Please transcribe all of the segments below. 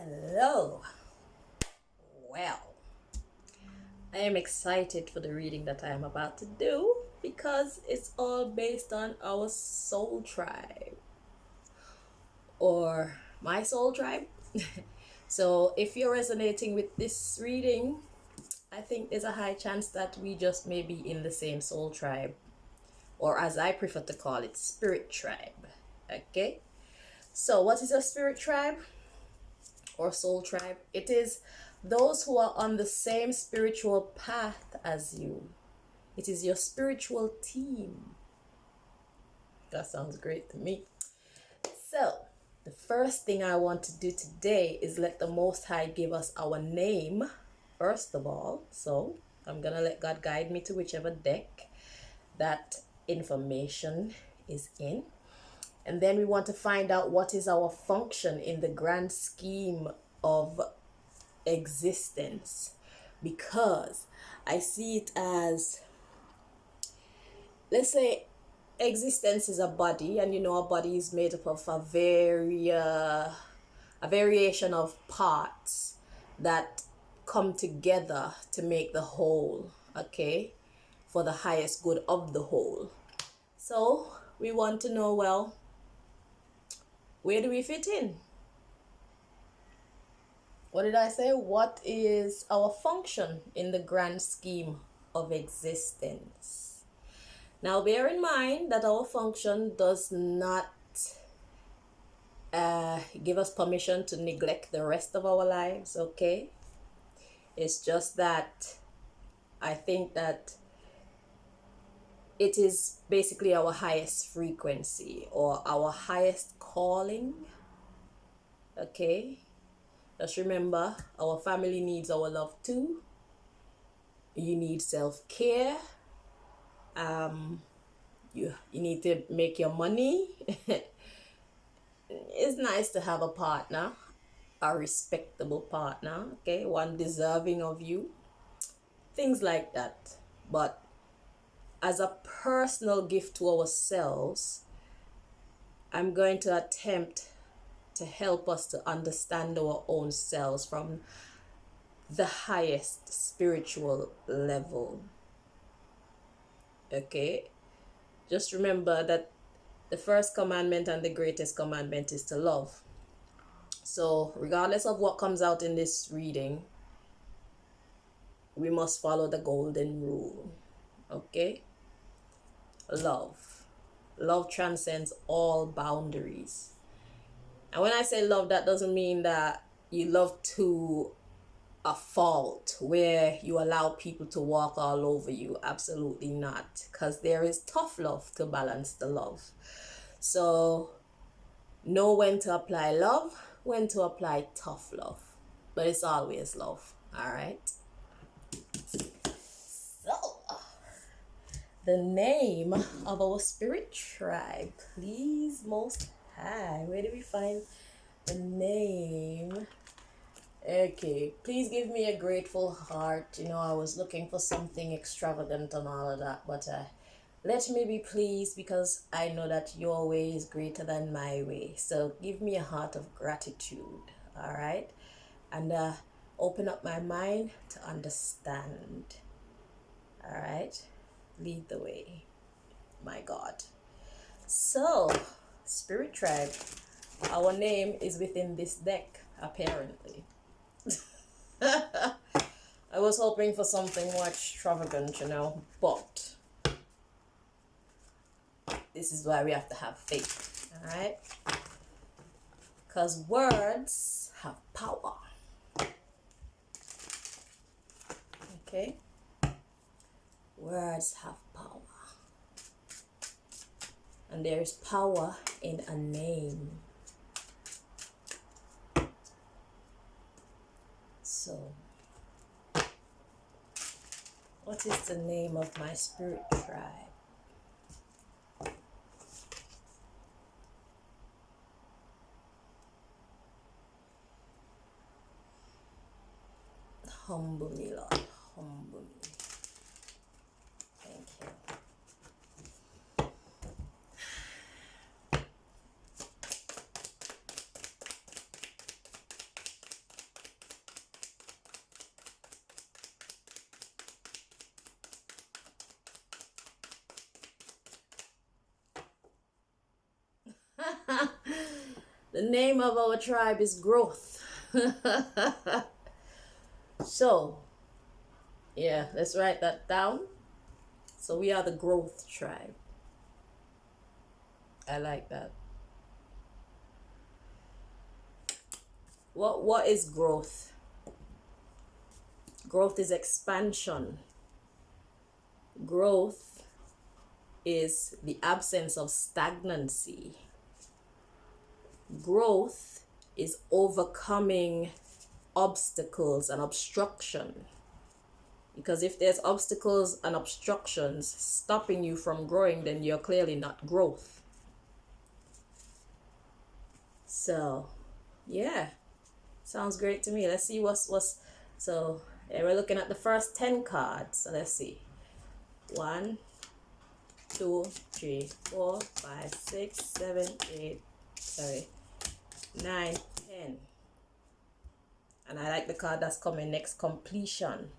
Hello. Well, I am excited for the reading that I am about to do because it's all based on our soul tribe or my soul tribe. So, if you're resonating with this reading, I think there's a high chance that we just may be in the same soul tribe, or as I prefer to call it, spirit tribe. Okay? So, what is a spirit tribe or soul tribe? It is those who are on the same spiritual path as you. It is your spiritual team. That sounds great to me. So, the first thing I want to do today is let the Most High give us our name, first of all. So, I'm going to let God guide me to whichever deck that information is in. And then we want to find out what is our function in the grand scheme of existence, because I see it as, let's say existence is a body, and a body is made up of a variation of parts that come together to make the whole, okay, for the highest good of the whole. So we want to know, well, where do we fit in? What did I say? What is our function in the grand scheme of existence? Now, bear in mind that our function does not give us permission to neglect the rest of our lives, okay? It's just that I think that it is basically our highest frequency or our highest calling, okay? Just remember, our family needs our love too. You need self-care. You need to make your money. It's nice to have a partner, a respectable partner, okay, one deserving of you, things like that. But as a personal gift to ourselves, I'm going to attempt to help us to understand our own selves from the highest spiritual level. Okay, just remember that the first commandment and the greatest commandment is to love. So regardless of what comes out in this reading, we must follow the golden rule. Okay, love transcends all boundaries. And when I say love, that doesn't mean that you love to a fault where you allow people to walk all over you. Absolutely not, because there is tough love to balance the love. So know when to apply love, when to apply tough love, but it's always love. All right. So the name of our spirit tribe, please, Most High, where do we find the name? Okay, please give me a grateful heart. I was looking for something extravagant and all of that, but let me be pleased, because I know that your way is greater than my way. So give me a heart of gratitude, all right? And open up my mind to understand, all right? Lead the way, my God. So, Spirit Tribe, our name is within this deck, apparently. I was hoping for something more extravagant, but this is why we have to have faith, all right? Because words have power, okay? Words have power. And there is power in a name. So, what is the name of my spirit tribe? Humble me, Lord. Humble me. Thank you. The name of our tribe is Growth. So, yeah, let's write that down. So we are the Growth tribe. I like that. What is growth? Growth is expansion. Growth is the absence of stagnancy. Growth is overcoming obstacles and obstruction. Because if there's obstacles and obstructions stopping you from growing, then you're clearly not growth. So, yeah, sounds great to me. Let's see what's so yeah, we're looking at the first 10 cards. So let's see. 1, 2, 3, 4, 5, 6, 7, 8, 9, 10. And I like the card that's coming next, completion.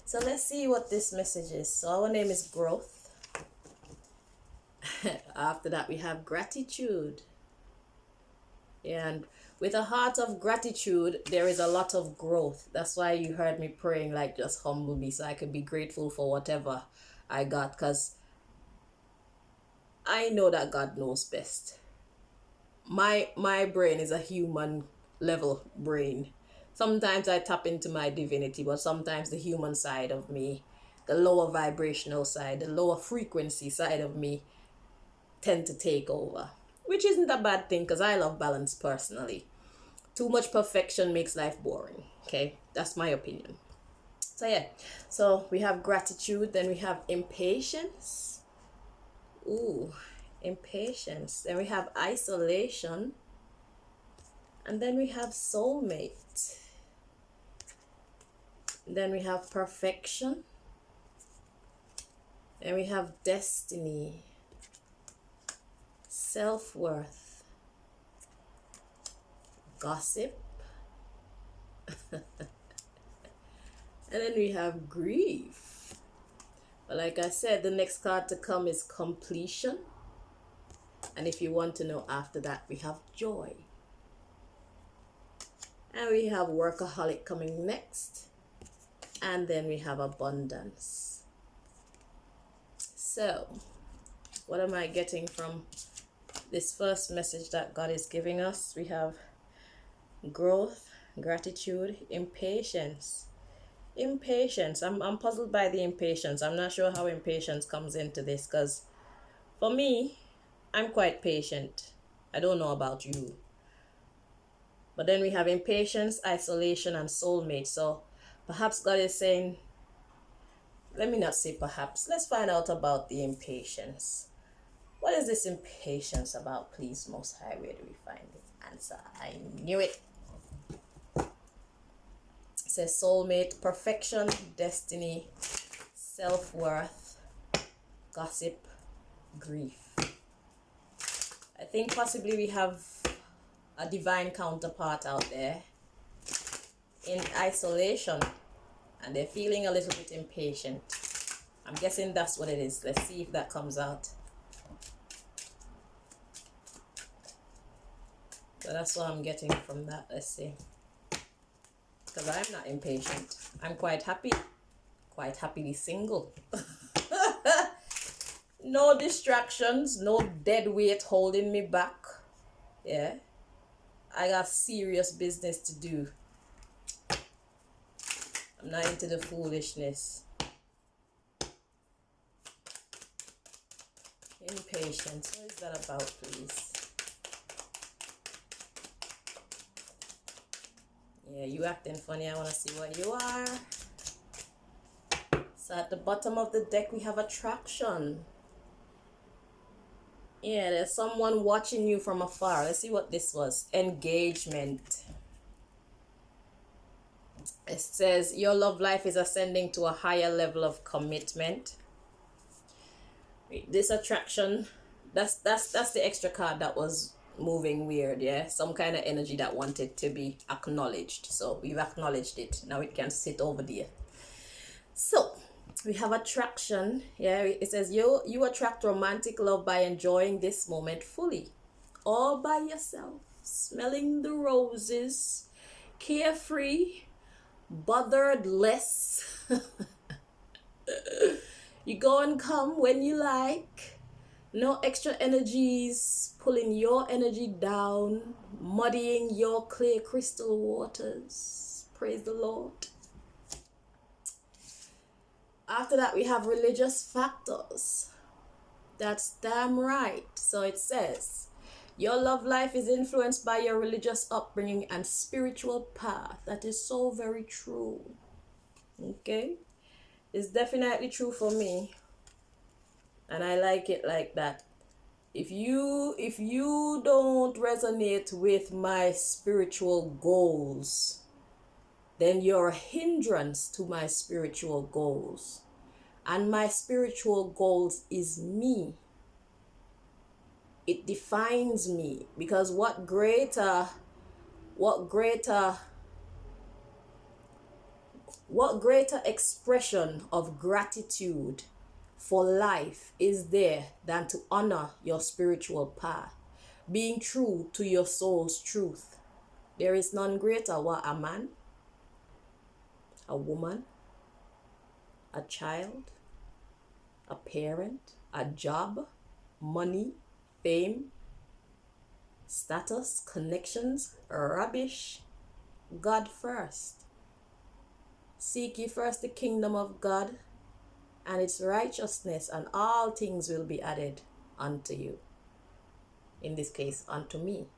So let's see what this message is. So our name is Growth. After that we have gratitude. And with a heart of gratitude, there is a lot of growth. That's why you heard me praying, like, just humble me so I could be grateful for whatever I got. Because I know that God knows best. My brain is a human level brain. Sometimes I tap into my divinity, but sometimes the human side of me, the lower vibrational side, the lower frequency side of me tend to take over. Which isn't a bad thing because I love balance personally. Too much perfection makes life boring. Okay, that's my opinion. So yeah, so we have gratitude, then we have impatience. Ooh, impatience. Then we have isolation. And then we have soulmate. Then we have perfection. Then we have destiny. Self-worth. Gossip. And then we have grief. But like I said, the next card to come is completion. And if you want to know after that, we have joy. And we have workaholic coming next. And then we have abundance. So, what am I getting from this first message that God is giving us? We have growth, gratitude, impatience. Impatience. I'm puzzled by the impatience. I'm not sure how impatience comes into this because for me, I'm quite patient. I don't know about you. But then we have impatience, isolation, and soulmate. So perhaps God is saying, let me not say perhaps, let's find out about the impatience. What is this impatience about, please, Most High? Where do we find the answer? I knew it. It says soulmate, perfection, destiny, self-worth, gossip, grief. I think possibly we have a divine counterpart out there in isolation and they're feeling a little bit impatient. I'm guessing that's what it is. Let's see if that comes out. So that's what I'm getting from that. Let's see. Because I'm not impatient. I'm quite happily single. No distractions, no dead weight holding me back. Yeah. I got serious business to do. I'm not into the foolishness. Impatience. What is that about, please? Yeah, you acting funny. I want to see what you are. So at the bottom of the deck, we have attraction. Yeah, there's someone watching you from afar. Let's see what this was. Engagement. It says your love life is ascending to a higher level of commitment. This attraction, that's the extra card that was moving weird, yeah? Some kind of energy that wanted to be acknowledged. So we've acknowledged it. Now it can sit over there. So we have attraction. Yeah, it says you attract romantic love by enjoying this moment fully. all by yourself, smelling the roses, carefree, bothered less. You go and come when you like. No extra energies pulling your energy down, muddying your clear crystal waters. Praise the Lord. After that, we have religious factors. That's damn right. So it says, your love life is influenced by your religious upbringing and spiritual path. That is so very true. Okay? It's definitely true for me. And I like it like that. If you don't resonate with my spiritual goals, then you're a hindrance to my spiritual goals. And my spiritual goals is me. It defines me, because what greater expression of gratitude for life is there than to honor your spiritual path, being true to your soul's truth. There is none greater. What, a man, a woman, a child, a parent, a job, money, fame, status, connections, rubbish. God first. Seek ye first the kingdom of God and its righteousness, and all things will be added unto you. In this case, unto me.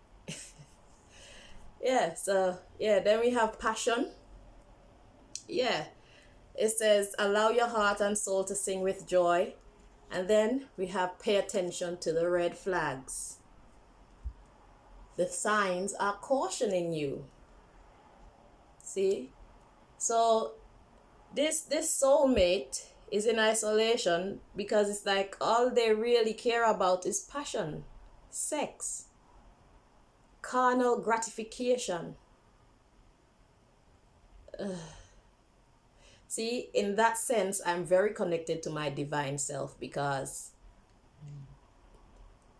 Then we have passion. It says, allow your heart and soul to sing with joy. And then we have pay attention to the red flags. The signs are cautioning you. See? So this soulmate is in isolation because it's like all they really care about is passion, sex, carnal gratification. See, in that sense, I'm very connected to my divine self because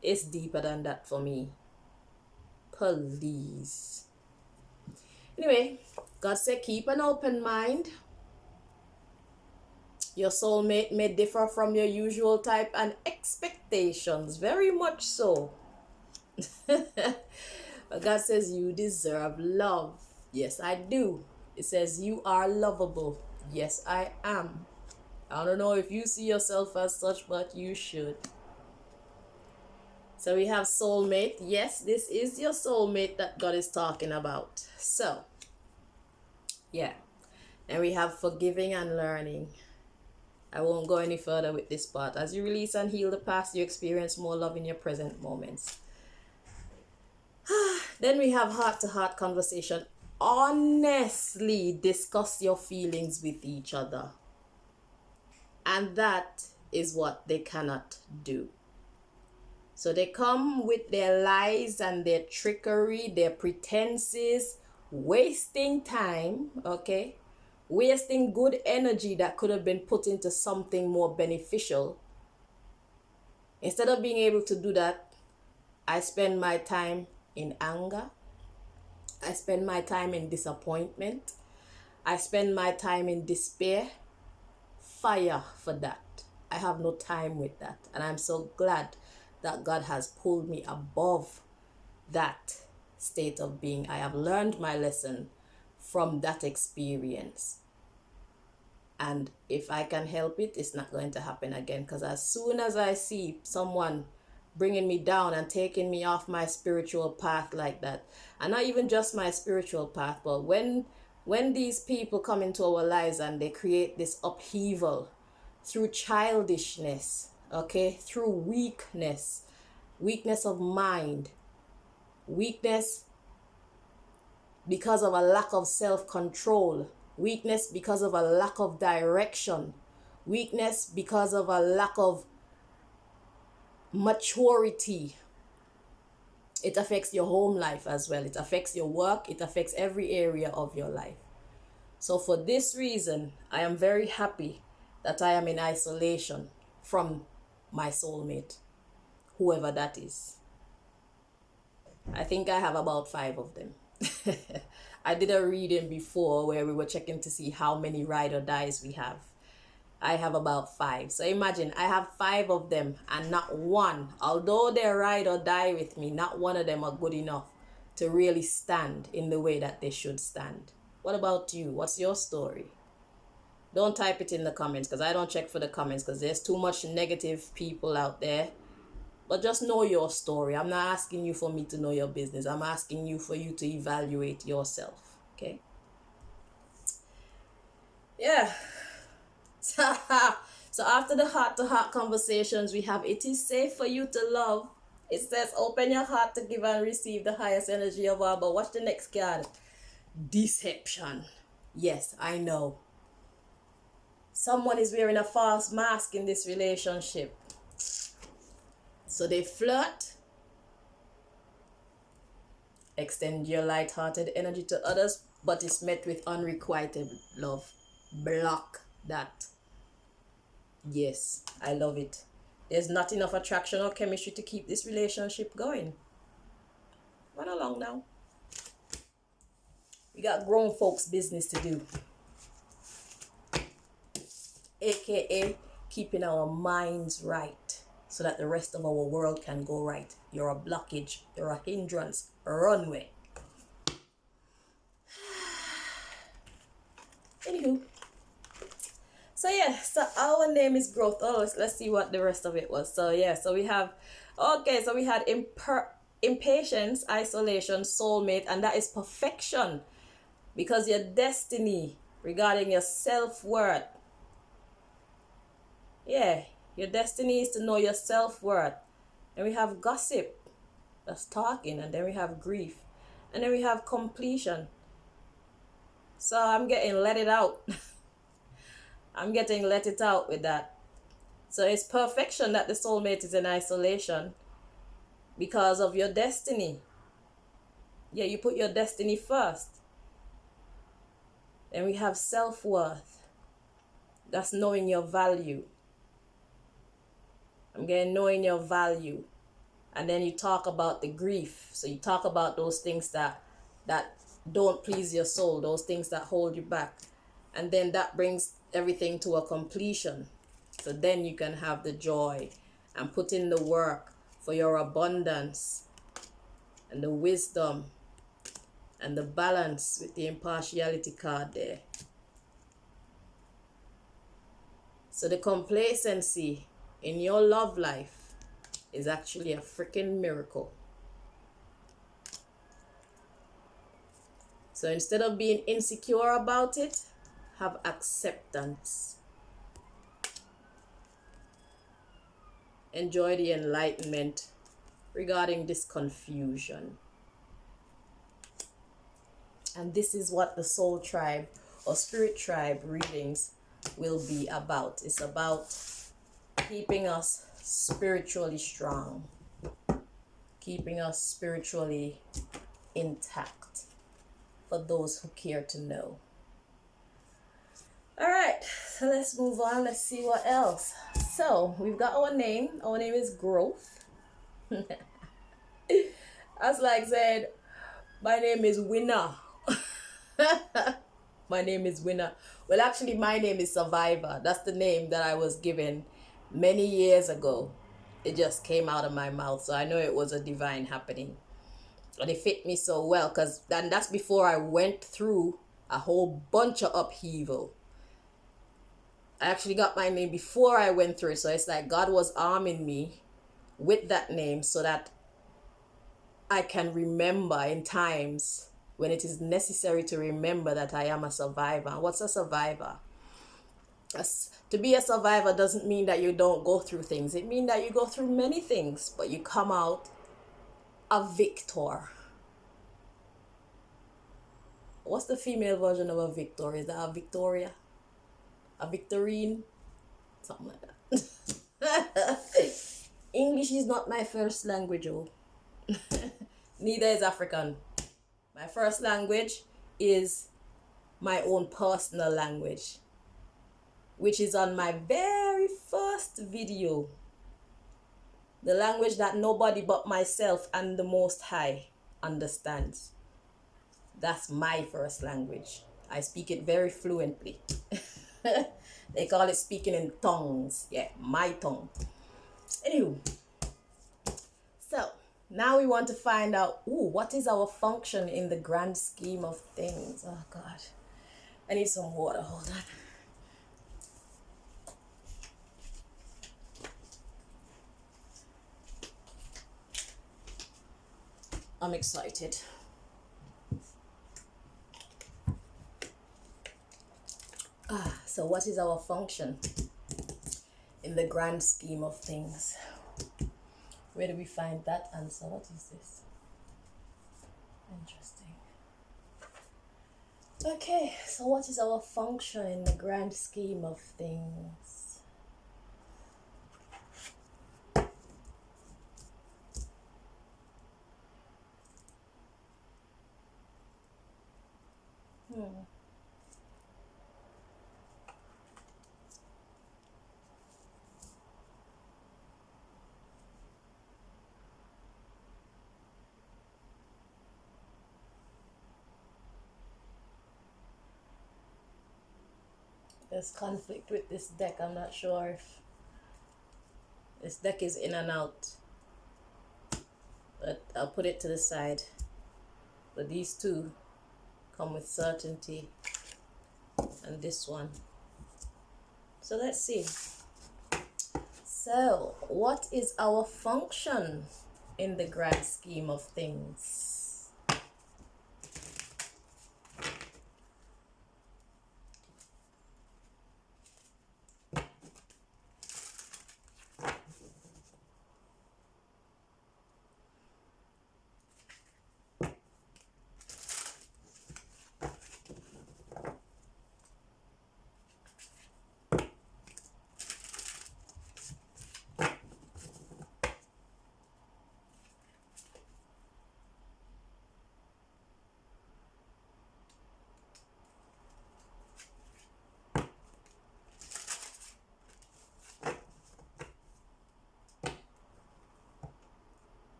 it's deeper than that for me. Please. Anyway, God said keep an open mind. Your soulmate may differ from your usual type and expectations, very much so. But God says you deserve love. Yes, I do. It says you are lovable. Yes, I am. I don't know if you see yourself as such, but you should. So we have soulmate. Yes, this is your soulmate that God is talking about. So, yeah. And we have forgiving and learning. I won't go any further with this part. As you release and heal the past, you experience more love in your present moments. Then we have heart-to-heart conversation. Honestly discuss your feelings with each other. And that is what they cannot do. So they come with their lies and their trickery, their pretenses, wasting time, okay? Wasting good energy that could have been put into something more beneficial. Instead of being able to do that, I spend my time in anger. I spend my time in disappointment. I spend my time in despair. Fire for that. I have no time with that. And I'm so glad that God has pulled me above that state of being. I have learned my lesson from that experience. And if I can help it, it's not going to happen again. Because as soon as I see someone bringing me down and taking me off my spiritual path like that, and not even just my spiritual path, but when these people come into our lives and they create this upheaval through childishness, okay, through weakness of mind, weakness because of a lack of self-control, weakness because of a lack of direction, weakness because of a lack of maturity. It affects your home life as well. It affects your work. It affects every area of your life. So for this reason, I am very happy that I am in isolation from my soulmate, whoever that is. I think I have about 5 of them. I did a reading before where we were checking to see how many ride or dies we have. I have about 5. So imagine I have 5 of them and not one, although they ride or die with me, not one of them are good enough to really stand in the way that they should stand. What about you? What's your story? Don't type it in the comments because I don't check for the comments because there's too much negative people out there. But just know your story. I'm not asking you for me to know your business. I'm asking you for you to evaluate yourself. Okay? Yeah. So after the heart-to-heart conversations we have, it is safe for you to love. It says open your heart to give and receive the highest energy of all. But watch the next card. Deception. Yes, I know. Someone is wearing a false mask in this relationship. So they flirt. Extend your light-hearted energy to others, but it's met with unrequited love. Block that. Yes, I love it. There's not enough attraction or chemistry to keep this relationship going. Run along now. We got grown folks business to do. AKA keeping our minds right so that the rest of our world can go right. You're a blockage. You're a hindrance. Runway. Anywho. So yeah, so our name is growth. Oh, let's see what the rest of it was. So yeah, so we have, okay, so we had impatience, isolation, soulmate, and that is perfection. Because your destiny regarding your self-worth. Yeah, your destiny is to know your self-worth. And we have gossip, that's talking, and then we have grief. And then we have completion. So I'm getting let it out. I'm getting let it out with that. So it's perfection that the soulmate is in isolation because of your destiny. Yeah, you put your destiny first. Then we have self-worth. That's knowing your value. I'm getting knowing your value. And then you talk about the grief. So you talk about those things that don't please your soul, those things that hold you back. And then that brings everything to a completion. So then you can have the joy and put in the work for your abundance and the wisdom and the balance with the impartiality card there. So the complacency in your love life is actually a freaking miracle. So instead of being insecure about it, have acceptance. Enjoy the enlightenment regarding this confusion. And this is what the soul tribe or spirit tribe readings will be about. It's about keeping us spiritually strong, keeping us spiritually intact for those who care to know. All right, so let's move on. Let's see what else. So we've got our name. Our name is Growth. As like said, my name is Winner. My name is Winner. Well, actually, my name is Survivor. That's the name that I was given many years ago. It just came out of my mouth, so I know it was a divine happening. And it fit me so well, because that's before I went through a whole bunch of upheaval. I actually got my name before I went through it, so it's like God was arming me with that name so that I can remember in times when it is necessary to remember that I am a survivor. What's a survivor? To be a survivor doesn't mean that you don't go through things. It means that you go through many things, but you come out a victor. What's the female version of a victor? Is that a Victoria? A Victorine? Something like that. English is not my first language, oh. Neither is African. My first language is my own personal language, which is on my very first video. The language that nobody but myself and the Most High understands. That's my first language. I speak it very fluently. They call it speaking in tongues. Yeah, my tongue. Anywho, so now we want to find out, what is our function in the grand scheme of things? Oh God, I need some water. Hold on. I'm excited. So what is our function in the grand scheme of things? Where do we find that answer? What is this? Interesting. Okay, so what is our function in the grand scheme of things? There's conflict with this deck. I'm not sure if this deck is in and out, but I'll put it to the side. But these two come with certainty, and this one. So let's see. So what is our function in the grand scheme of things?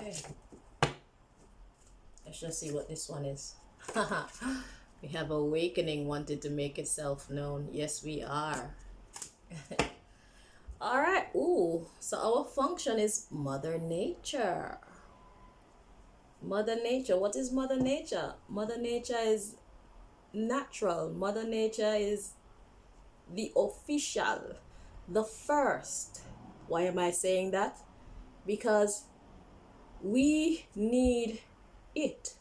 Okay. Let's just see what this one is. We have awakening wanted to make itself known. Yes, we are. All right. Ooh, so our function is Mother Nature. Mother Nature. What is Mother Nature? Mother Nature is natural. Mother Nature is the official, the first. Why am I saying that? Because we need it.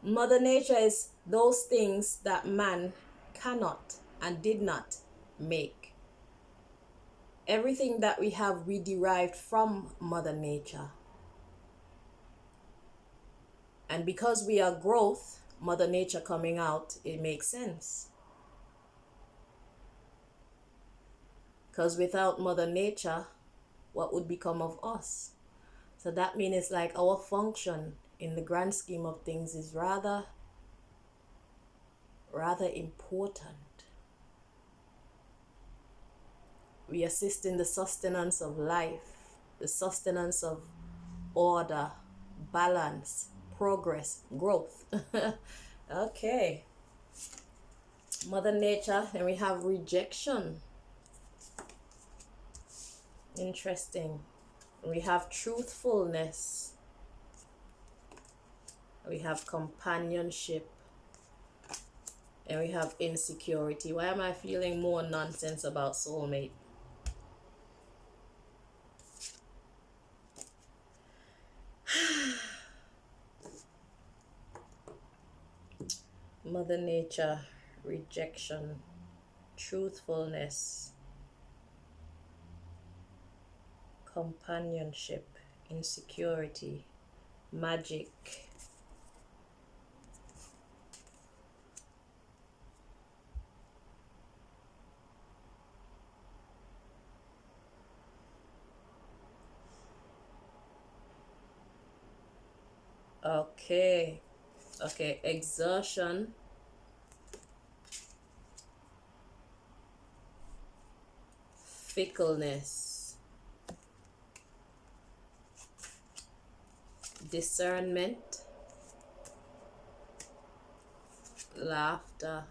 Mother Nature is those things that man cannot and did not make. Everything that we have, we derived from Mother Nature. And because we are growth, Mother Nature coming out, it makes sense. Because without Mother Nature, what would become of us? So that means it's like our function in the grand scheme of things is rather important. We assist in the sustenance of life, the sustenance of order, balance, progress, growth. Okay. Mother Nature, and we have rejection. Interesting. We have truthfulness. We have companionship. And we have insecurity. Why am I feeling more nonsense about soulmate? Mother Nature, rejection, truthfulness, companionship, insecurity, magic. Okay. Okay, exertion, fickleness, discernment, laughter,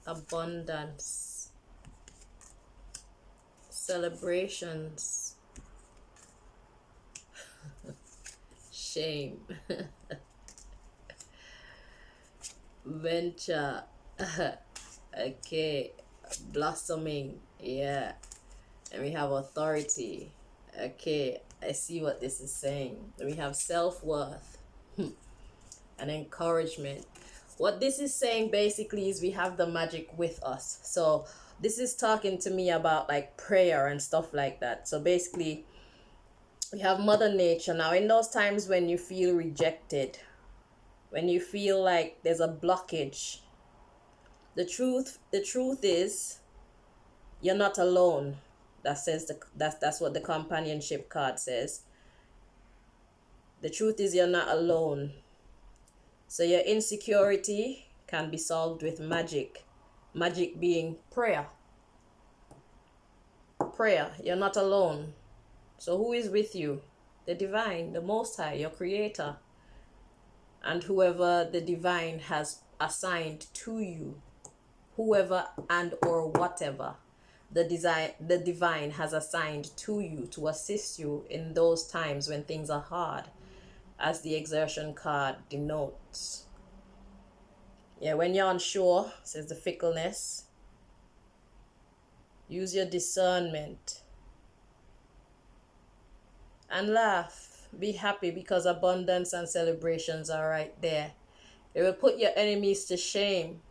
abundance, celebrations, shame, venture, okay, blossoming, yeah, and we have authority. Okay, I see what this is saying. We have self-worth and encouragement. What this is saying basically is we have the magic with us. So this is talking to me about like prayer and stuff like that. So basically we have Mother Nature. Now in those times when you feel rejected, when you feel like there's a blockage, the truth is you're not alone. That's what the companionship card says. The truth is you're not alone. So your insecurity can be solved with magic. Magic being prayer. Prayer. You're not alone. So who is with you? The divine, the Most High, your creator. And whoever the divine has assigned to you. Whoever and or whatever the divine has assigned to you to assist you in those times when things are hard, as the exertion card denotes. Yeah, when you're unsure, says the fickleness, use your discernment and laugh. Be happy because abundance and celebrations are right there. It will put your enemies to shame.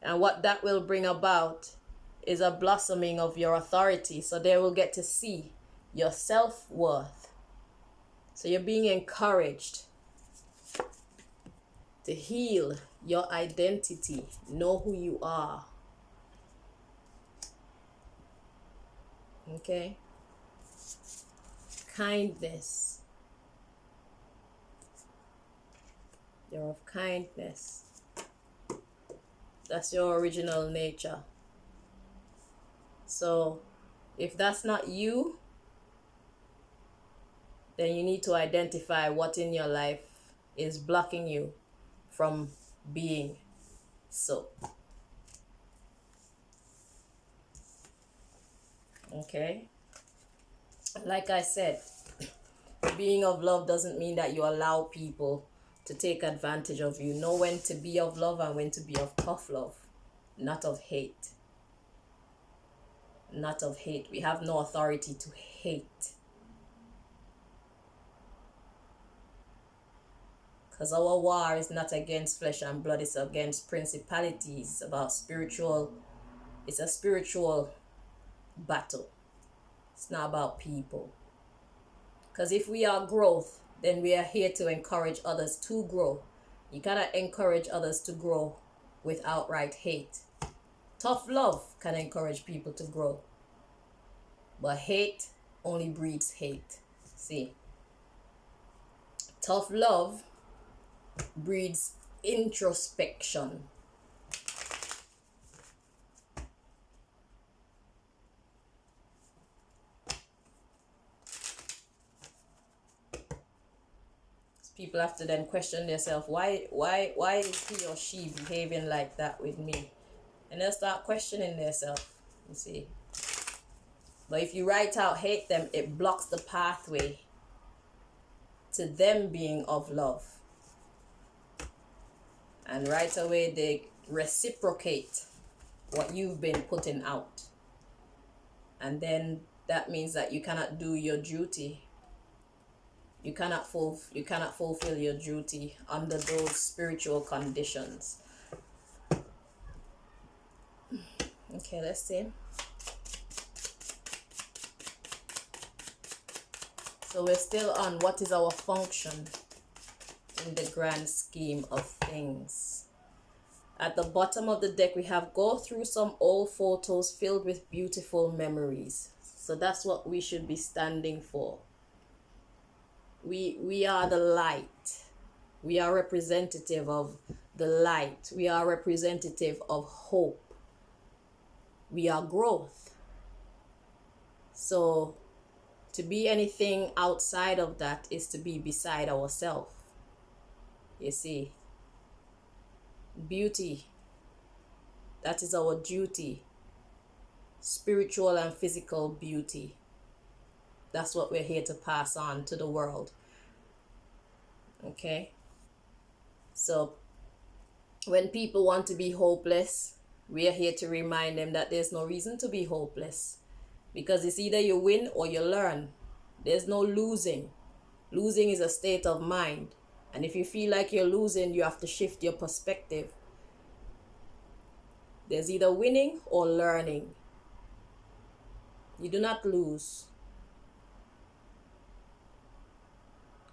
And what that will bring about is a blossoming of your authority. So they will get to see your self-worth. So you're being encouraged to heal your identity. Know who you are. Okay? Kindness. You're of kindness. That's your original nature. So if that's not you, then you need to identify what in your life is blocking you from being so. Okay? Like I said, being of love doesn't mean that you allow people to take advantage of you. Know when to be of love and when to be of tough love, not of hate. Not of hate. We have no authority to hate. Because our war is not against flesh and blood, it's against principalities. It's about it's a spiritual battle. It's not about people. Because if we are growth, then we are here to encourage others to grow. You cannot encourage others to grow with outright hate. Tough love can encourage people to grow. But hate only breeds hate. See? Tough love breeds introspection. People have to then question themselves, why is he or she behaving like that with me? And they'll start questioning themselves, you see. But if you write out hate them, it blocks the pathway to them being of love. And right away they reciprocate what you've been putting out. And then that means that you cannot do your duty. You cannot fulfill your duty under those spiritual conditions. Okay, let's see. So we're still on what is our function in the grand scheme of things. At the bottom of the deck, we have go through some old photos filled with beautiful memories. So that's what we should be standing for. We are the light. We are representative of the light. We are representative of hope. We are growth. So to be anything outside of that is to be beside ourselves. You see, beauty, that is our duty. Spiritual and physical beauty. That's what we're here to pass on to the world. Okay? So when people want to be hopeless, we are here to remind them that there's no reason to be hopeless. Because it's either you win or you learn. There's no losing. Losing is a state of mind. And if you feel like you're losing, you have to shift your perspective. There's either winning or learning. You do not lose.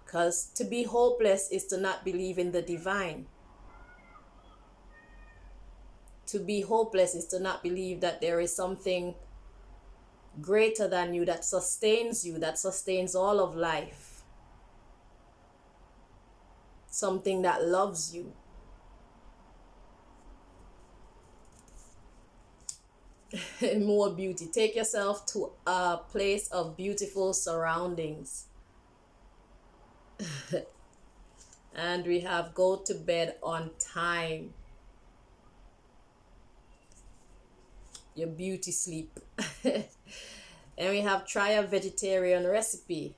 Because to be hopeless is to not believe in the divine. To be hopeless is to not believe that there is something greater than you, that sustains all of life. Something that loves you. More beauty. Take yourself to a place of beautiful surroundings. And we have go to bed on time. Your beauty sleep. And we have try a vegetarian recipe.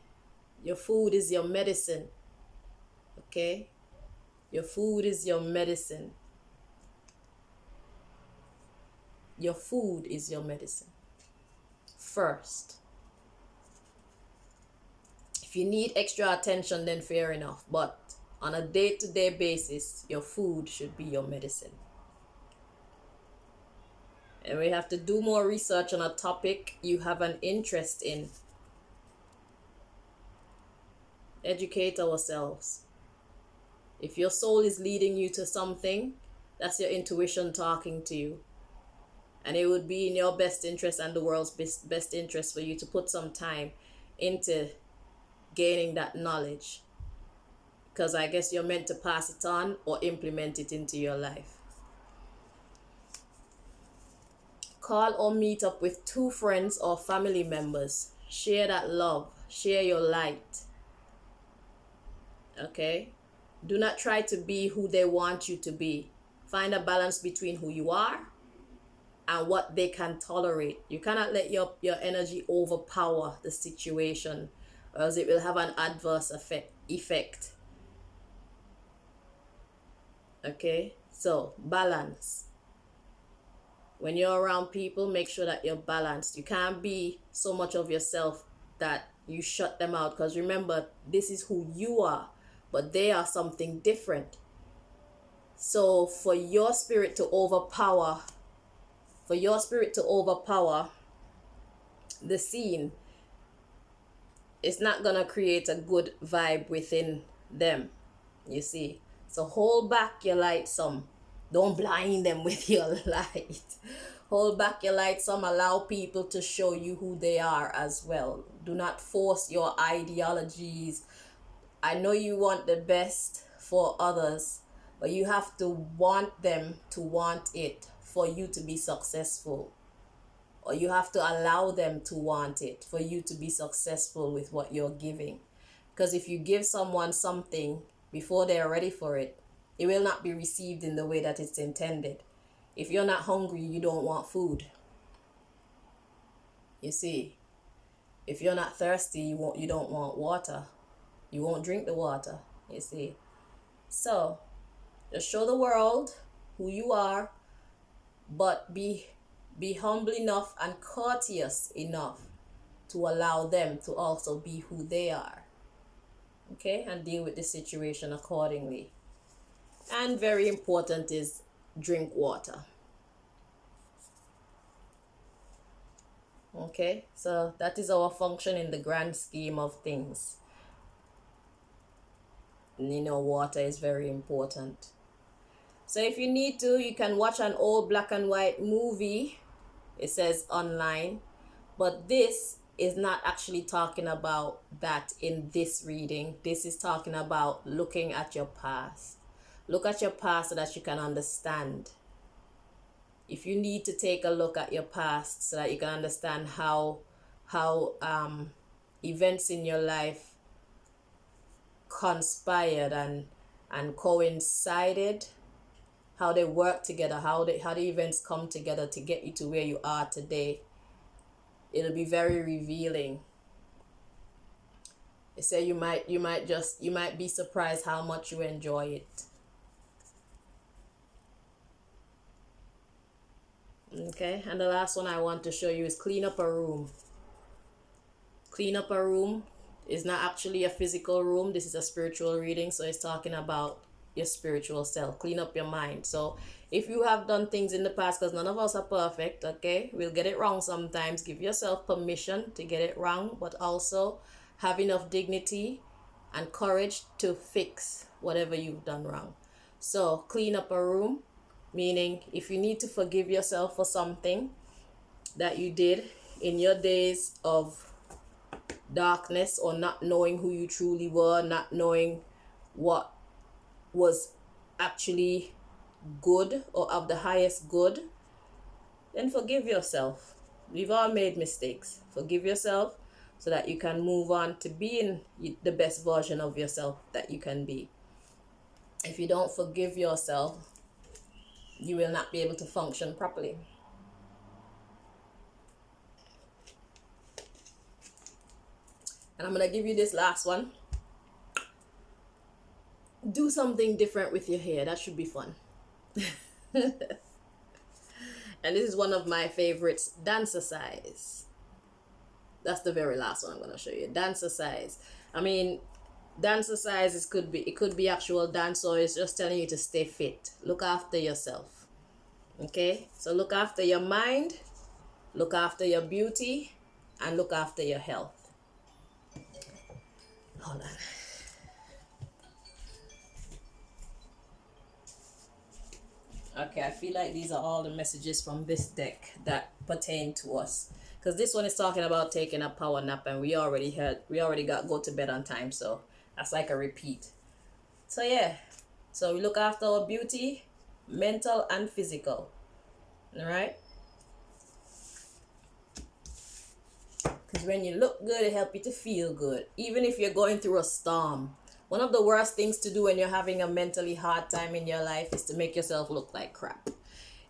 Your food is your medicine. Okay? Your food is your medicine. Your food is your medicine. First. If you need extra attention, then fair enough. But on a day-to-day basis, your food should be your medicine. And we have to do more research on a topic you have an interest in. Educate ourselves. If your soul is leading you to something, that's your intuition talking to you. And it would be in your best interest and the world's best interest for you to put some time into gaining that knowledge. Because I guess you're meant to pass it on or implement it into your life. Call or meet up with 2 friends or family members. Share that love. Share your light. Okay? Do not try to be who they want you to be. Find a balance between who you are and what they can tolerate. You cannot let your energy overpower the situation, or else it will have an adverse effect. Okay? So, balance. When you're around people, make sure that you're balanced. You can't be so much of yourself that you shut them out. Because remember, this is who you are, but they are something different. So for your spirit to overpower the scene, it's not going to create a good vibe within them, you see. So hold back your light some. Don't blind them with your light. Hold back your light some. Allow people to show you who they are as well. Do not force your ideologies. I know you want the best for others, but you have to want them to want it for you to be successful. Or you have to allow them to want it for you to be successful with what you're giving. Because if you give someone something before they are ready for it, it will not be received in the way that it's intended. If you're not hungry, you don't want food. You see, if you're not thirsty, you don't want water. You won't drink the water, you see. So, just show the world who you are, but be humble enough and courteous enough to allow them to also be who they are. Okay? And deal with the situation accordingly. And very important is drink water. Okay? So that is our function in the grand scheme of things. You know, water is very important. So if you need to, you can watch an old black and white movie. It says online. But this is not actually talking about that in this reading. This is talking about looking at your past. Look at your past so that you can understand. If you need to take a look at your past so that you can understand how events in your life conspired and coincided, how they work together, how the events come together to get you to where you are today, it'll be very revealing. They say you might be surprised how much you enjoy it. Okay, and the last one I want to show you is clean up a room. Clean up a room is not actually a physical room. This is a spiritual reading, so it's talking about your spiritual self. Clean up your mind. So if you have done things in the past, because none of us are perfect, okay, we'll get it wrong sometimes. Give yourself permission to get it wrong, but also have enough dignity and courage to fix whatever you've done wrong. So clean up a room, meaning if you need to forgive yourself for something that you did in your days of darkness, or not knowing who you truly were, not knowing what was actually good or of the highest good, then forgive yourself. We've all made mistakes. Forgive yourself so that you can move on to being the best version of yourself that you can be. If you don't forgive yourself, you will not be able to function properly. And I'm going to give you this last one. Do something different with your hair. That should be fun. And this is one of my favorites, dancercise. That's the very last one I'm going to show you. Dancercise. I mean, dancercise it could be actual dance, or it's just telling you to stay fit. Look after yourself. Okay? So look after your mind, look after your beauty, and look after your health. Hold on. Okay, I feel like these are all the messages from this deck that pertain to us. Because this one is talking about taking a power nap, and we already got go to bed on time, so that's like a repeat. So yeah, so we look after our beauty, mental and physical. Alright? Because when you look good, it helps you to feel good. Even if you're going through a storm. One of the worst things to do when you're having a mentally hard time in your life is to make yourself look like crap.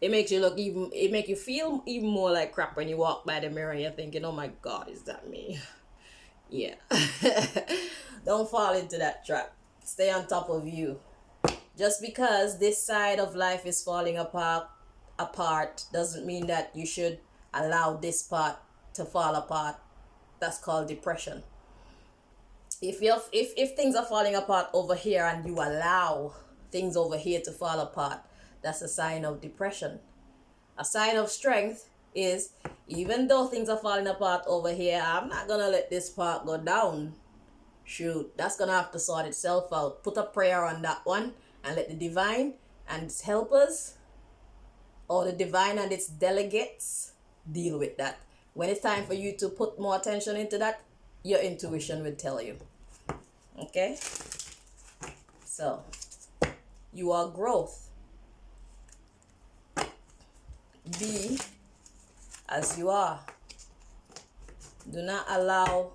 It makes you feel even more like crap when you walk by the mirror and you're thinking, oh my God, is that me? Yeah. Don't fall into that trap. Stay on top of you. Just because this side of life is falling apart doesn't mean that you should allow this part to fall apart. That's called depression. If things are falling apart over here and you allow things over here to fall apart, that's a sign of depression. A sign of strength is, even though things are falling apart over here, I'm not gonna let this part go down. Shoot, that's gonna have to sort itself out. Put a prayer on that one and let the divine and its helpers, or the divine and its delegates, deal with that. When it's time for you to put more attention into that, your intuition will tell you. Okay? So, you are growth. Be as you are. Do not allow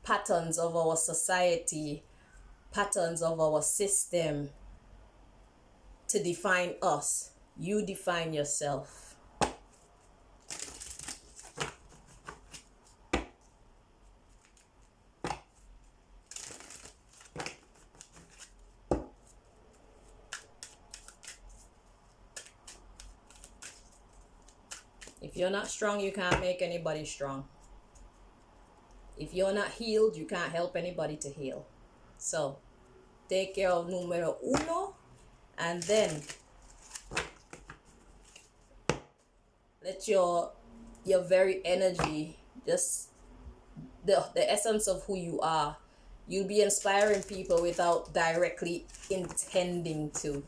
patterns of our society, patterns of our system to define us. You define yourself. If you're not strong, you can't make anybody strong. If you're not healed, you can't help anybody to heal. So, take care of numero uno, and then let your very energy, just the essence of who you are. You'll be inspiring people without directly intending to.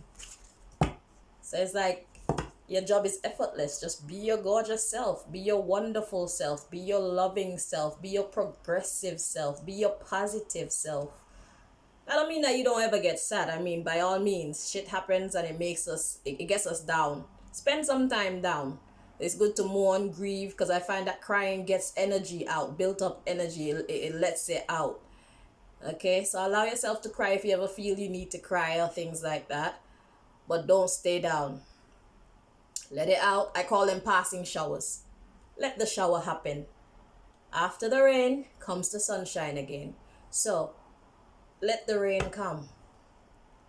So it's like Your job is effortless. Just be your gorgeous self. Be your wonderful self. Be your loving self. Be your progressive self. Be your positive self. I don't mean that you don't ever get sad. I mean, by all means, shit happens and it gets us down. Spend some time down. It's good to mourn, grieve, because I find that crying gets energy out, built up energy. It lets it out. Okay, so allow yourself to cry if you ever feel you need to cry or things like that. But don't stay down. Let it out. I call them passing showers. Let the shower happen. After the rain comes the sunshine again. So let the rain come,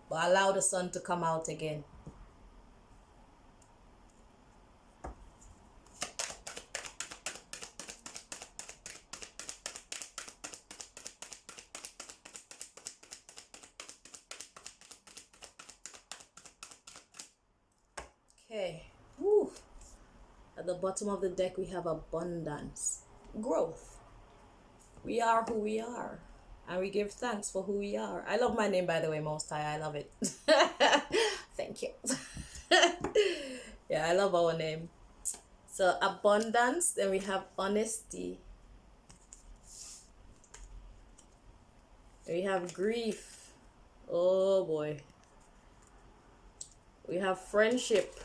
but allow the sun to come out again. Okay. Woo. At the bottom of the deck, we have abundance, growth. We are who we are, and we give thanks for who we are. I love my name, by the way, Most High. I love it. Thank you. Yeah, I love our name. So abundance, then we have honesty. We have grief. Oh boy. We have friendship.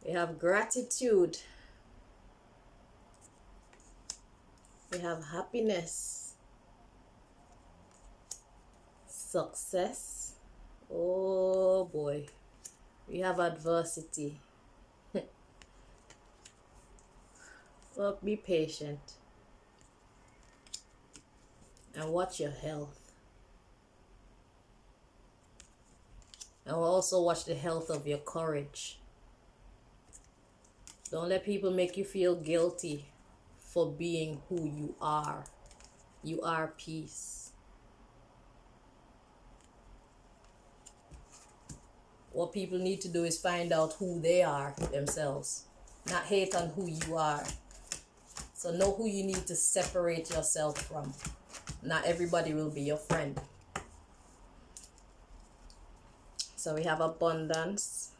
We have gratitude. We have happiness. Success. Oh boy. We have adversity. Well, be patient. And watch your health. And also watch the health of your courage. Don't let people make you feel guilty for being who you are. You are peace. What people need to do is find out who they are themselves, not hate on who you are. So know who you need to separate yourself from. Not everybody will be your friend. So we have abundance,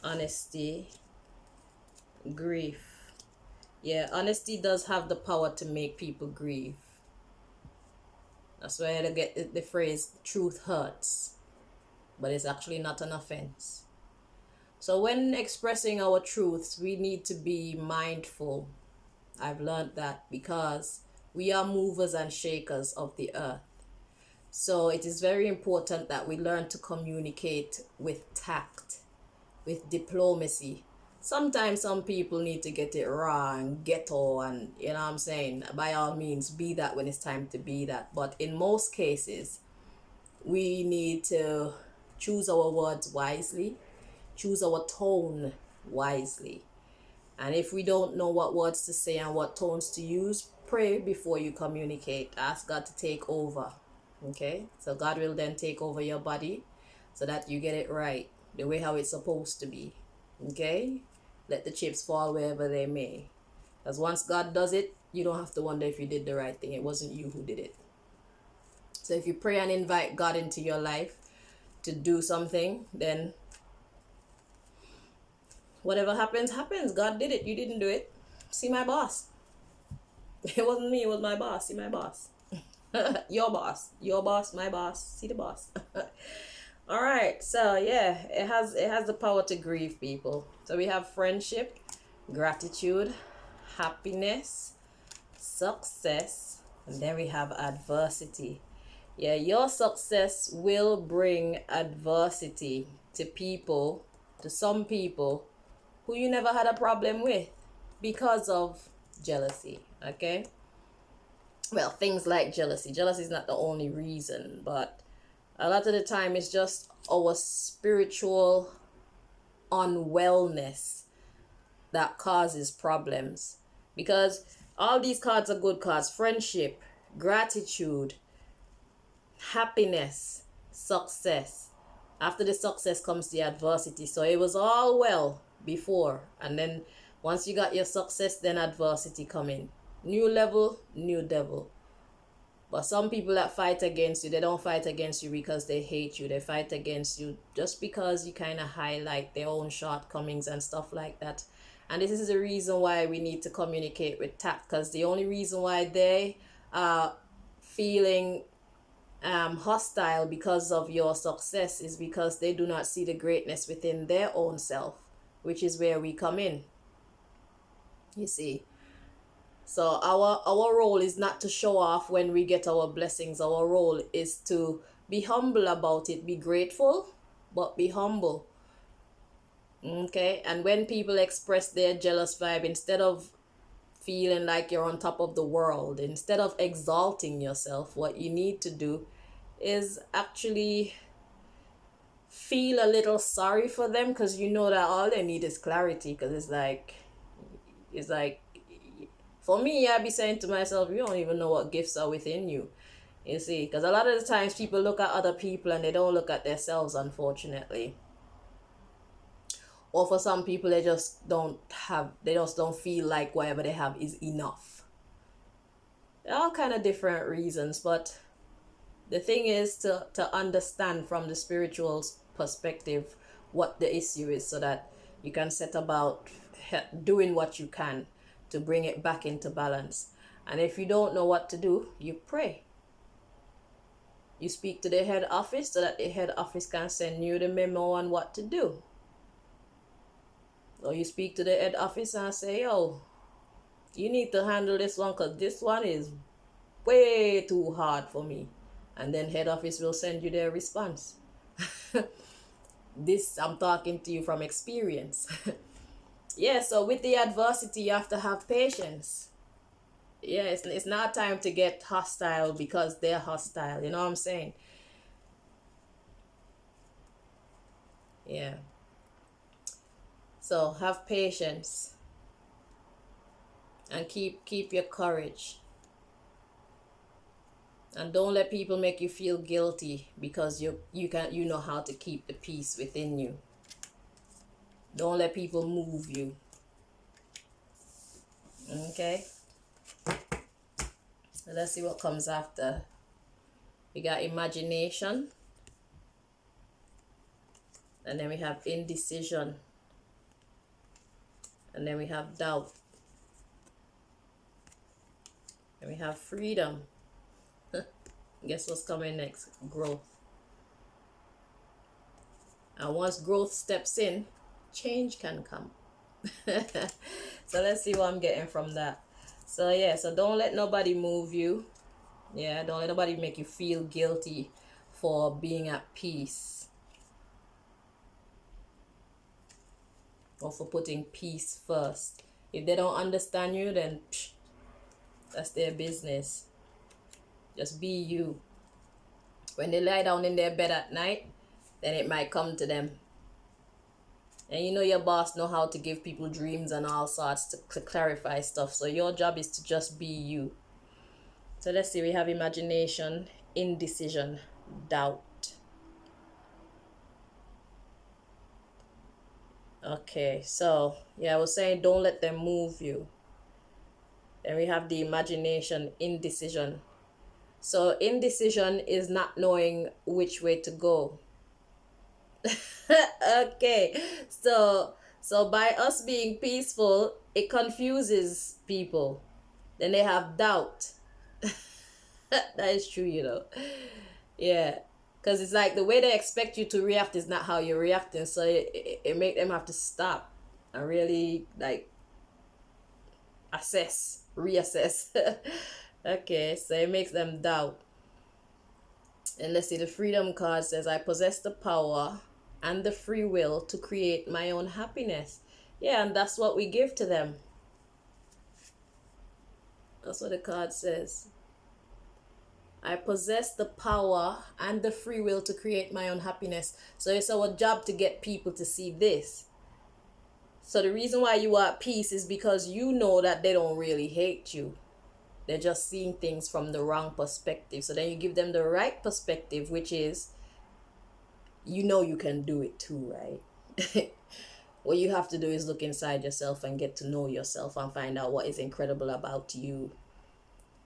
honesty, grief. Yeah, honesty does have the power to make people grieve. That's why I get the phrase, truth hurts. But it's actually not an offense. So when expressing our truths, we need to be mindful. I've learned that because we are movers and shakers of the earth. So it is very important that we learn to communicate with tact, with diplomacy. Sometimes some people need to get it raw and ghetto, and you know what I'm saying? By all means, be that when it's time to be that. But in most cases, we need to choose our words wisely, choose our tone wisely. And if we don't know what words to say and what tones to use, pray before you communicate. Ask God to take over. Okay? So God will then take over your body so that you get it right, the way how it's supposed to be. Okay? Let the chips fall wherever they may. Because once God does it, you don't have to wonder if you did the right thing. It wasn't you who did it. So if you pray and invite God into your life to do something, then whatever happens, happens. God did it. You didn't do it. See my boss. It wasn't me. It was my boss. See my boss. Your boss. Your boss. My boss. See the boss. All right. So yeah, it has the power to grieve people. So we have friendship, gratitude, happiness, success, and then we have adversity. Yeah, your success will bring adversity to people, to some people who you never had a problem with because of jealousy, okay? Well, things like jealousy. Jealousy is not the only reason, but a lot of the time it's just our spiritual unwellness that causes problems. Because all these cards are good cards: friendship, gratitude, happiness, success. After the success comes the adversity. So it was all well before, and then once you got your success, then adversity come in. New level, new devil. But some people that fight against you, they don't fight against you because they hate you. They fight against you just because you kind of highlight their own shortcomings and stuff like that. And this is the reason why we need to communicate with tact, because the only reason why they are feeling hostile because of your success is because they do not see the greatness within their own self, which is where we come in. You see. So our role is not to show off when we get our blessings. Our role is to be humble about it. Be grateful, but be humble. Okay? And when people express their jealous vibe, instead of feeling like you're on top of the world, instead of exalting yourself, what you need to do is actually feel a little sorry for them, because you know that all they need is clarity. Because it's like for me, I be saying to myself, you don't even know what gifts are within you. You see, because a lot of the times people look at other people and they don't look at themselves, unfortunately. Or for some people, they just don't feel like whatever they have is enough. There are all kind of different reasons, but the thing is to understand from the spiritual perspective what the issue is, so that you can set about doing what you can to bring it back into balance. And if you don't know what to do, you pray. You speak to the head office so that the head office can send you the memo on what to do. Or you speak to the head office and say, yo, you need to handle this one because this one is way too hard for me. And then head office will send you their response. This, I'm talking to you from experience. Yeah, so with the adversity, you have to have patience. Yeah, it's not time to get hostile because they're hostile. You know what I'm saying? Yeah. So have patience and keep your courage. And don't let people make you feel guilty because you know how to keep the peace within you. Don't let people move you. Okay? So let's see what comes after. We got imagination. And then we have indecision. And then we have doubt. And we have freedom. Guess what's coming next? Growth. And once growth steps in, change can come. So let's see what I'm getting from that. So yeah, so don't let nobody move you. Yeah, don't let nobody make you feel guilty for being at peace. Or for putting peace first. If they don't understand you, then that's their business. Just be you. When they lie down in their bed at night, then it might come to them. And you know your boss know how to give people dreams and all sorts to clarify stuff. So your job is to just be you. So let's see, we have imagination, indecision, doubt. Okay, so yeah, I was saying don't let them move you. Then we have the imagination, indecision. So indecision is not knowing which way to go. Okay, so by us being peaceful, it confuses people. Then they have doubt. That is true, you know. Yeah, because it's like the way they expect you to react is not how you're reacting. So it make them have to stop and really like reassess. Okay, so it makes them doubt. And let's see, the freedom card says, I possess the power and the free will to create my own happiness. Yeah, and that's what we give to them. That's what the card says. I possess the power and the free will to create my own happiness. So it's our job to get people to see this. So the reason why you are at peace is because you know that they don't really hate you. They're just seeing things from the wrong perspective. So then you give them the right perspective, which is, you know you can do it too, right? What you have to do is look inside yourself and get to know yourself and find out what is incredible about you.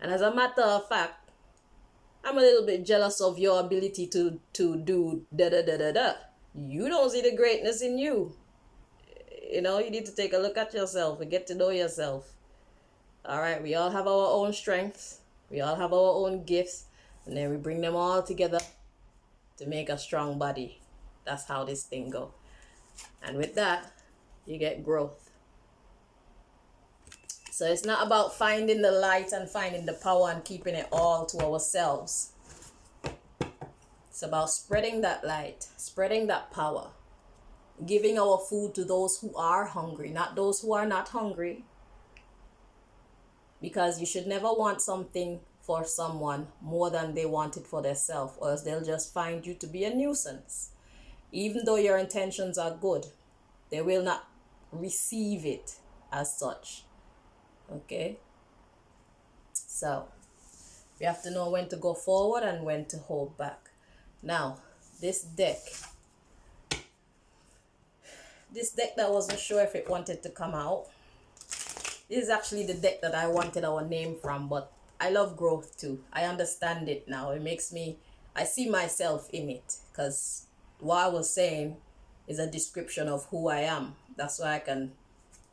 And as a matter of fact, I'm a little bit jealous of your ability to do da da da da da. You don't see the greatness in you. You know, you need to take a look at yourself and get to know yourself. All right, we all have our own strengths. We all have our own gifts, and then we bring them all together to make a strong body. That's how this thing go. And with that, you get growth. So it's not about finding the light and finding the power and keeping it all to ourselves. It's about spreading that light, spreading that power, giving our food to those who are hungry, not those who are not hungry. Because you should never want something for someone more than they want it for themselves, or else they'll just find you to be a nuisance. Even though your intentions are good, they will not receive it as such. Okay? So, we have to know when to go forward and when to hold back. Now, this deck that I wasn't sure if it wanted to come out. This is actually the deck that I wanted our name from, but I love growth too. I understand it now. It makes me, I see myself in it, because what I was saying is a description of who I am. That's why I can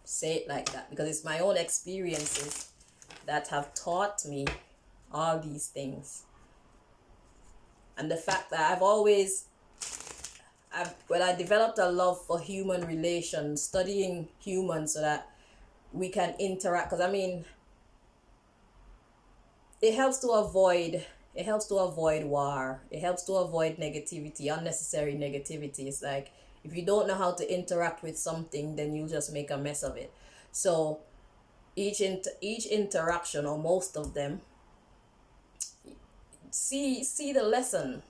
say it like that, because it's my own experiences that have taught me all these things. And the fact that I developed a love for human relations, studying humans so that we can interact, because I mean, it helps to avoid war. It helps to avoid negativity, unnecessary negativity. It's like, if you don't know how to interact with something, then you'll just make a mess of it. So each interaction, or most of them, see the lesson,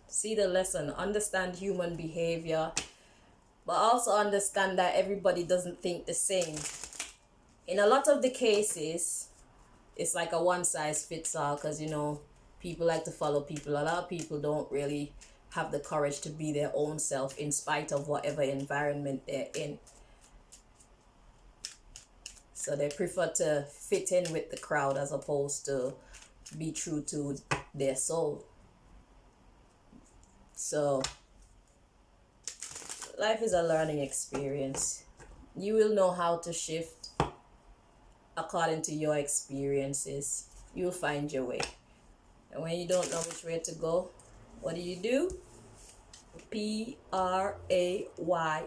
understand human behavior, but also understand that everybody doesn't think the same. In a lot of the cases, it's like a one size fits all, because you know, people like to follow people. A lot of people don't really have the courage to be their own self in spite of whatever environment they're in. So they prefer to fit in with the crowd as opposed to be true to their soul. So life is a learning experience. You will know how to shift according to your experiences. You'll find your way. And when you don't know which way to go, what do? Pray.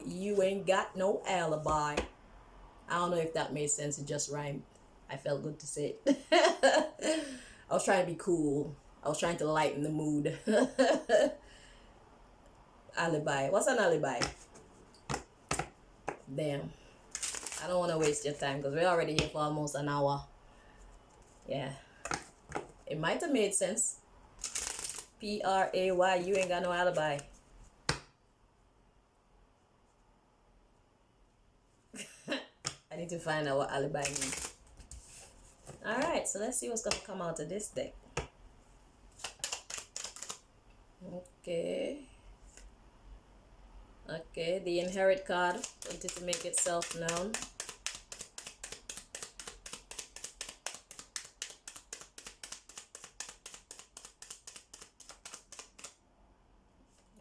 You ain't got no alibi. I don't know if that made sense. It just rhymed. I felt good to say it. I was trying to be cool. I was trying to lighten the mood. Alibi. What's an alibi? Damn. I don't want to waste your time, because we're already here for almost an hour. Yeah. It might have made sense. Pray. You ain't got no alibi. I need to find out what alibi means. Alright, so let's see what's going to come out of this deck. Okay. Okay, the inherit card wanted to make itself known.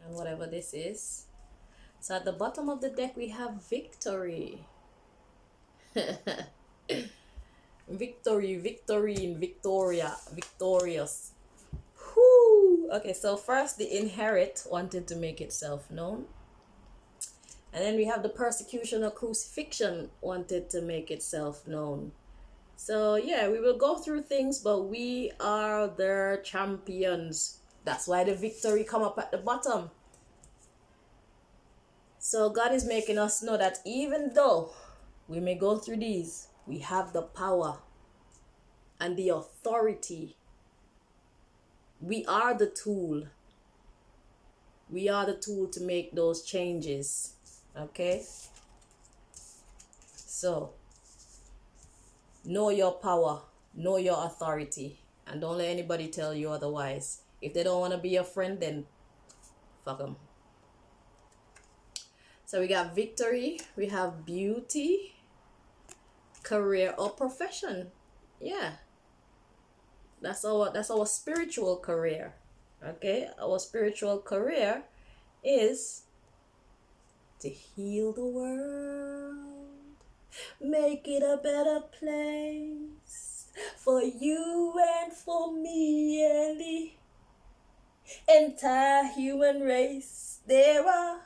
And whatever this is. So at the bottom of the deck we have victory. Victory in Victoria. Victorious. Whoo! Okay, so first the inherit wanted to make itself known. And then we have the persecution or crucifixion wanted to make itself known. So yeah, we will go through things, but we are the champions. That's why the victory come up at the bottom. So God is making us know that even though we may go through these, we have the power and the authority. We are the tool. We are the tool to make those changes. Okay? So, know your power, know your authority, and don't let anybody tell you otherwise. If they don't want to be your friend, then fuck them. So we got victory, we have beauty, career or profession. Yeah. That's our spiritual career. Okay, our spiritual career is to heal the world, make it a better place for you and for me and the entire human race. There are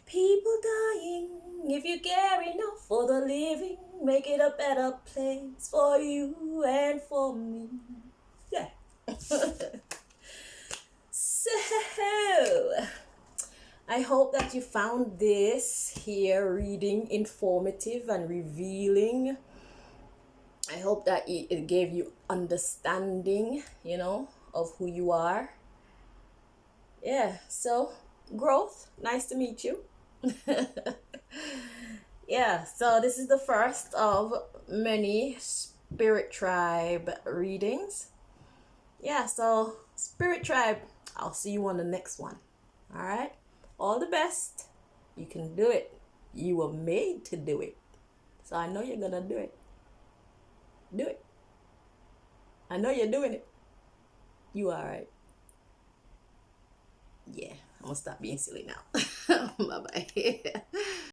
people dying. If you care enough for the living, make it a better place for you and for me. Yeah. So, I hope that you found this here reading informative and revealing. I hope that it gave you understanding, of who you are. Yeah, so growth, nice to meet you. Yeah, so this is the first of many Spirit Tribe readings. Yeah, so Spirit Tribe, I'll see you on the next one. All right, all the best. You can do it. You were made to do it. So I know you're gonna do it. Do it. I know you're doing it. You all right. Yeah, I'm gonna stop being silly now. Bye bye.